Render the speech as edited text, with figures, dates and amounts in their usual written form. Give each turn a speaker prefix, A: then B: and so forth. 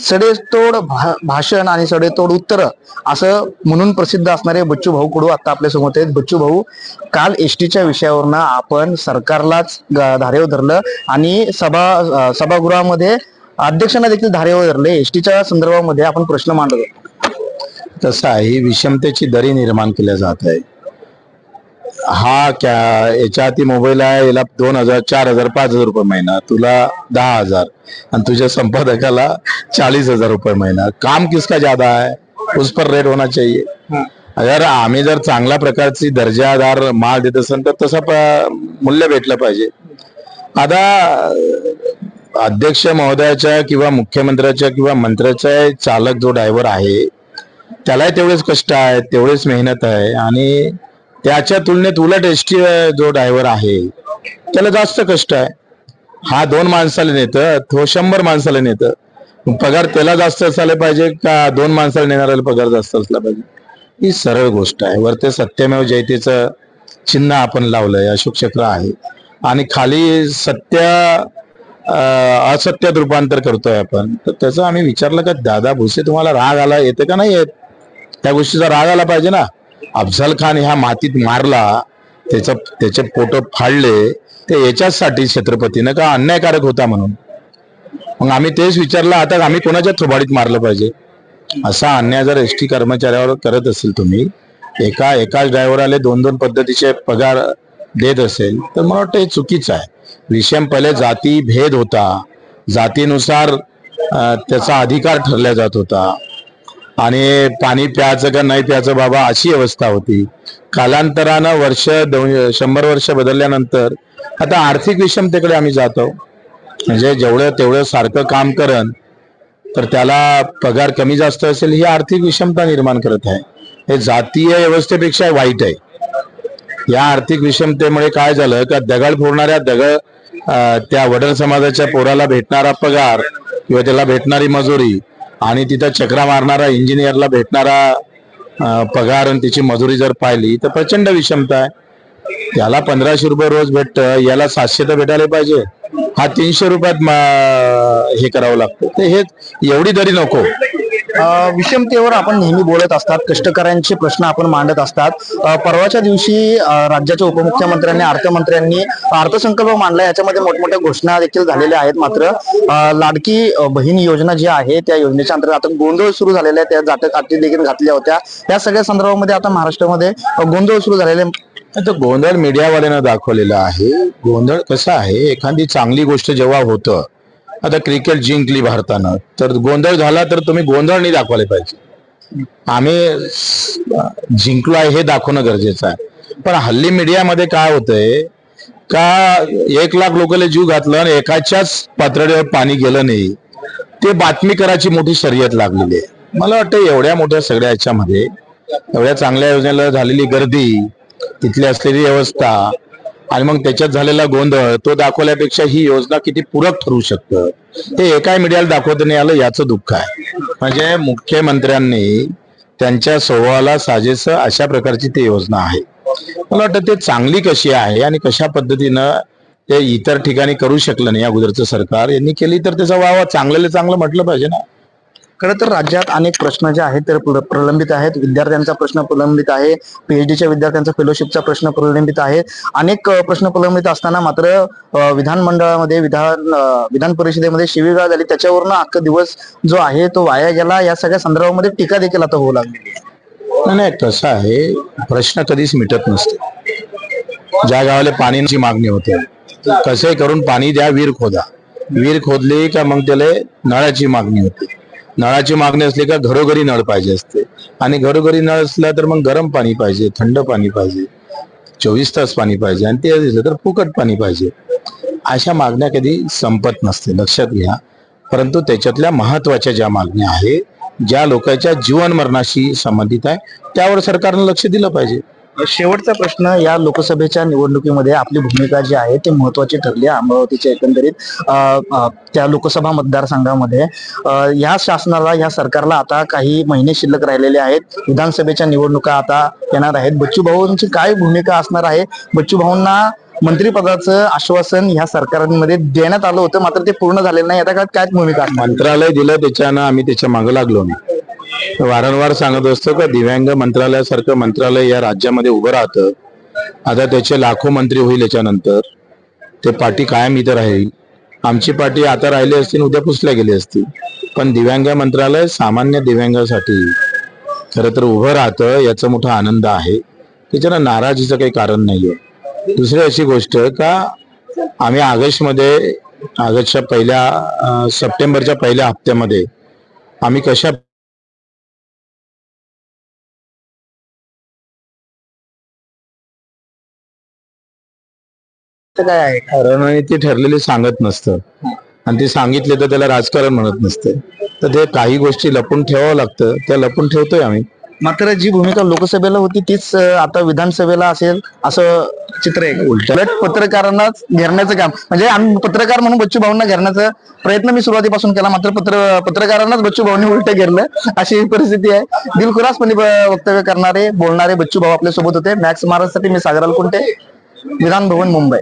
A: सडेतोड भाषण आणि सडेतोड उत्तर असं म्हणून प्रसिद्ध असणारे बच्चू भाऊ कडू आता आपल्या समोर आहेत. बच्चू भाऊ, काल एसटीच्या विषयावरनं आपण सरकारलाच धारेवर धरलं आणि सभागृहामध्ये अध्यक्षांना देखील धारेवर धरले. एसटीच्या संदर्भामध्ये आपण प्रश्न मांडत होतो.
B: तसं आहे, विषमतेची दरी निर्माण केल्या जात आहे. हा याच्या हाती मोबाईल आहे, याला 2,000 4,000 5,000 रुपये महिना, तुला 10,000 आणि तुझ्या संपादकाला 40,000 रुपये महिना. काम किसका ज्यादा है, उस पर रेट होना चाहिए. अगर आम्ही जर चांगल्या प्रकारची दर्जादार माल देत असेल तर तसं मूल्य भेटलं पाहिजे. आता अध्यक्ष महोदयाच्या किंवा मुख्यमंत्र्याच्या किंवा मंत्र्याचा चालक जो ड्रायव्हर आहे त्यालाही तेवढेच कष्ट आहे, तेवढेच मेहनत आहे आणि त्याच्या तुलनेत उलट एसटी जो ड्रायव्हर आहे त्याला जास्त कष्ट आहे. हा 2 माणसाला नेतं, तो 100 माणसाला नेतं. पगार त्याला जास्त असायला पाहिजे का 2 माणसाला नेणाऱ्याला पगार जास्त असला पाहिजे? ही सरळ गोष्ट आहे. वरते सत्यमेव जयतेचं चिन्ह आपण लावलंय, अशोक चक्र आहे आणि खाली असत्यात रूपांतर करतोय आपण. तर त्याचं आम्ही विचारलं का दादा भुसे तुम्हाला राग आला येते का नाही येत? त्या गोष्टीचा राग आला पाहिजे ना. अफजल खान ह्या मातीत मारला, त्याचे फोटो फाडले ते याच्यासाठी छत्रपतीनं का अन्यायकारक होता म्हणून. मग आम्ही तेच विचारलं आता आम्ही कोणाच्या थोबाडीत मारलं पाहिजे? असा अन्याय जर एसटी कर्मचाऱ्यावर करत असेल तुम्ही, एकाच ड्रायव्हरला 2-2 पद्धतीचे पगार देत असेल तर मला वाटतं हे चुकीचं आहे. विषम पहिले जाती भेद होता, जातीनुसार त्याचा अधिकार ठरला जात होता आणि पाणी प्यायचं का नाही प्यायचं बाबा अशी अवस्था होती. कालांतरानं 100 वर्ष बदलल्यानंतर आता आर्थिक विषमतेकडे आम्ही जातो. म्हणजे जेवढं तेवढं सारखं काम करन तर त्याला पगार कमी जास्त असेल ही आर्थिक विषमता निर्माण करत आहे. हे जातीय व्यवस्थेपेक्षा वाईट आहे. या आर्थिक विषमतेमुळे काय झालं का दगड फोडणाऱ्या त्या वडर समाजाच्या पोराला भेटणारा पगार किंवा त्याला भेटणारी मजुरी आणि तिथं चक्रा मारणारा इंजिनियरला भेटणारा पगार आणि तिची मजुरी जर पाहिली तर प्रचंड विषमता आहे. त्याला 1,500 रुपये रोज भेटतं, याला 700 तर भेटायला पाहिजे. हा 300 रुपयात हे करावं लागतं. तर हे एवढी दरी नको.
A: विषमतेवर आपण नेहमी बोलत असतात, कष्टकऱ्यांचे प्रश्न आपण मांडत असतात. परवाच्या दिवशी राज्याच्या उपमुख्यमंत्र्यांनी अर्थमंत्र्यांनी अर्थसंकल्प मांडला, याच्यामध्ये मोठमोठ्या घोषणा देखील झालेल्या आहेत. मात्र लाडकी बहीण योजना जी आहे त्या योजनेच्या अंतर्गत आता गोंधळ सुरू झालेला आहे. त्या जातक अटी देखील घातल्या होत्या. या सगळ्या संदर्भामध्ये आता महाराष्ट्रामध्ये गोंधळ सुरू झालेले.
B: तर गोंधळ मीडियावाल्यानं दाखवलेला आहे. गोंधळ कसा आहे, एखादी चांगली गोष्ट जेव्हा होतं, आता क्रिकेट जिंकली भारतानं तर गोंधळ झाला तर तुम्ही गोंधळ नाही दाखवले पाहिजे. आम्ही जिंकलो आहे हे दाखवणं गरजेचं आहे. पण हल्ली मीडियामध्ये काय होतंय का 1 लाख लोकांना जीव घातलं आणि एकाच्याच पातळीवर पाणी गेलं नाही, ते बातमी करायची मोठी शर्यत लागलेली आहे. मला वाटतं एवढ्या मोठ्या सगळ्या याच्यामध्ये एवढ्या चांगल्या योजनेला झालेली गर्दी, तिथली असलेली व्यवस्था आणि मग त्याच्यात झालेला गोंधळ तो दाखवल्यापेक्षा ही योजना किती पूरक ठरू शकतं हे एका मीडियाला दाखवता नाही आलं, याचं दुःख आहे. म्हणजे मुख्यमंत्र्यांनी त्यांच्या स्वभावाला साजेसं अशा प्रकारची ती योजना आहे. मला वाटतं ते चांगली कशी आहे आणि कशा पद्धतीनं ते इतर ठिकाणी करू शकलं नाही अगोदरचं सरकार, यांनी केली तर त्याचा वावा चांगल्याला चांगलं म्हटलं पाहिजे ना.
A: खरं तर राज्यात अनेक प्रश्न जे आहेत ते प्रलंबित आहेत. विद्यार्थ्यांचा प्रश्न प्रलंबित आहे, पीएचडीच्या विद्यार्थ्यांचा फेलोशिपचा प्रश्न प्रलंबित आहे. अनेक प्रश्न प्रलंबित असताना मात्र विधानमंडळामध्ये विधान परिषदेमध्ये शिवीगाळ झाली, त्याच्यावरनं अख्खा दिवस जो आहे तो वाया गेला. या सगळ्या संदर्भामध्ये टीका देखील आता होऊ लागली.
B: नाही कसं आहे, प्रश्न कधीच मिटत नसते. ज्या गावाला पाण्याची मागणी होते कसे करून पाणी द्या, विहीर खोदा. विहीर खोदली का मग त्याला नळाची मागणी होते. नळाची मागणी असली का घरोघरी नळ पाहिजे असते आणि घरोघरी नळ असला तर मग गरम पाणी पाहिजे, थंड पाणी पाहिजे, 24 तास पाणी पाहिजे आणि ते दिलं तर फुकट पाणी पाहिजे. अशा मागण्या कधी संपत नसते, लक्षात घ्या. परंतु त्याच्यातल्या महत्वाच्या ज्या मागण्या आहेत, ज्या लोकांच्या जीवन मरणाशी संबंधित आहे, त्यावर सरकारनं लक्ष दिलं पाहिजे.
A: शेवटचा प्रश्न, या लोकसभेच्या निवडणुकीमध्ये आपली भूमिका जी आहे ते महत्वाची ठरली. अमरावतीच्या एकंदरीत त्या लोकसभा मतदारसंघामध्ये या शासनाला, या सरकारला आता काही महिने शिल्लक राहिलेले आहेत. विधानसभेच्या निवडणुका आता येणार आहेत. बच्चू भाऊंची काय भूमिका असणार आहे? बच्चू भाऊंना मंत्रिपदाचं आश्वासन ह्या सरकारमध्ये देण्यात आलं होतं, मात्र ते पूर्ण झालेलं नाही. आता काय भूमिका असणार?
B: मंत्रालय दिलं त्याच्यानं आम्ही त्याच्या मागे लागलो नाही. वारंवार सांगत असतो का दिव्यांग मंत्रालयासारखं मंत्रालय या राज्यामध्ये उभं राहतं. आता त्याचे लाखो मंत्री होईल याच्यानंतर, ते पार्टी कायम इथं राहील. आमची पार्टी आता राहिली असती उद्या पुसल्या गेली असती. पण दिव्यांग मंत्रालय सामान्य दिव्यांगासाठी खरं तर उभं राहतं, याचा मोठा आनंद आहे. त्याच्यानं नाराजीचं काही कारण नाहीये. दुसरी अशी गोष्ट का आम्ही सप्टेंबरच्या पहिल्या हप्त्यामध्ये आम्ही कशा
A: काय आहे?
B: रणनीती ठरलेली सांगत नसतं आणि ते सांगितले तर त्याला राजकारण म्हणत नसते. तर ते काही गोष्टी लपून ठेवावं लागतं, त्या लपून ठेवतोय आम्ही.
A: मात्र जी भूमिका लोकसभेला होती तीच आता विधानसभेला असेल असं चित्र आहे. उलट पत्रकारांनाच घेरण्याचं काम, म्हणजे आम्ही पत्रकार म्हणून बच्चू भाऊंना घेरण्याचा प्रयत्न मी सुरुवातीपासून केला, मात्र पत्रकारांनाच बच्चू भाऊंनी उलट घेरलं, अशी परिस्थिती आहे. दिलखुलासपणे वक्तव्य करणारे बोलणारे बच्चू भाऊ आपल्या सोबत होते. मॅक्स महाराजसाठी मी सागराल कुंटे, विधान भवन, मुंबई.